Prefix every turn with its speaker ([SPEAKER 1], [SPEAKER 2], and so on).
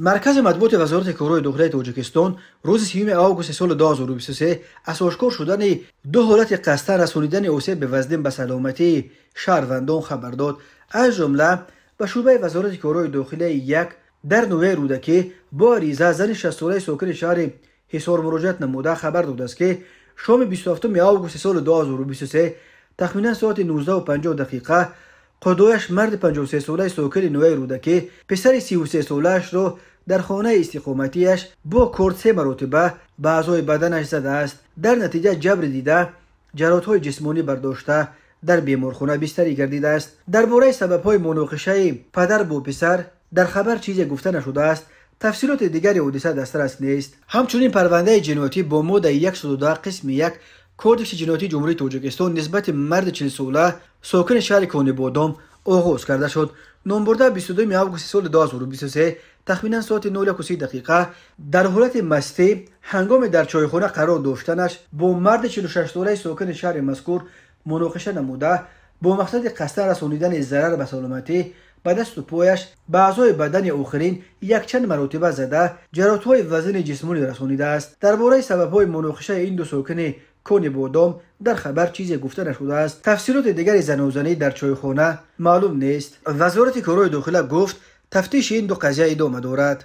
[SPEAKER 1] مرکز مطبوعات وزارت کارهای داخلی تاجیکستان روز 3 آگوست سال 2023 از آشکار شدن دو حالت قصد رسانیدن آسیب به وزن به سلامتی شهروندان خبر داد. از جمله به شعبه وزارت کارهای داخلی یک در نوع رودکی با عریضه زن 60 ساله ساکن شهر حصار مراجعت نموده خبر داده است که شام 27 آگوست سال 2023 تخمینا ساعت 19:50 قدویش مرد 53 ساله ساکن نوع رودکی پسر 33 ساله‌اش را در خانه استقامتیش با کورد 3 مرتبه به اعضای بدنش زده است. در نتیجه جبر دیده جراحت‌های جسمانی برداشته در بیمارخانه بستری گردیده است. درباره سبب‌های مناقشه پدر با پسر در خبر چیزی گفته نشده است. تفصیلات دیگری حادثه دسترس نیست. همچنین پرونده جنایتی با ماده 112 قسم 1 کودکس جنایتی جمهوری تاجیکستان نسبت مرد 40 ساله ساکن شهر کانیبادام آغاز کرده شد. نامبرده 22 آگوست سال 2023 تخمینا ساعت 0:30 در حالت مستی هنگام در چایخانه قرار داشتنش با مرد 46 ساله ساکن شهر مذکور مناقشه نموده با مقصد قصد رسانیدن ضرر به سلامتی به دست و پایش به اعضای بدن آخرین یک چند مرتبه زده جراحت‌های وزن جسمانی رسانیده است. درباره سبب‌های مناقشه این دو ساکن کانیبادام در خبر چیزی گفته نشده است. تفسیرات دیگری زنوزنی در چایخانه معلوم نیست. وزارت کارهای داخلی گفت تفتیش این دو قضیه ادامه دارد.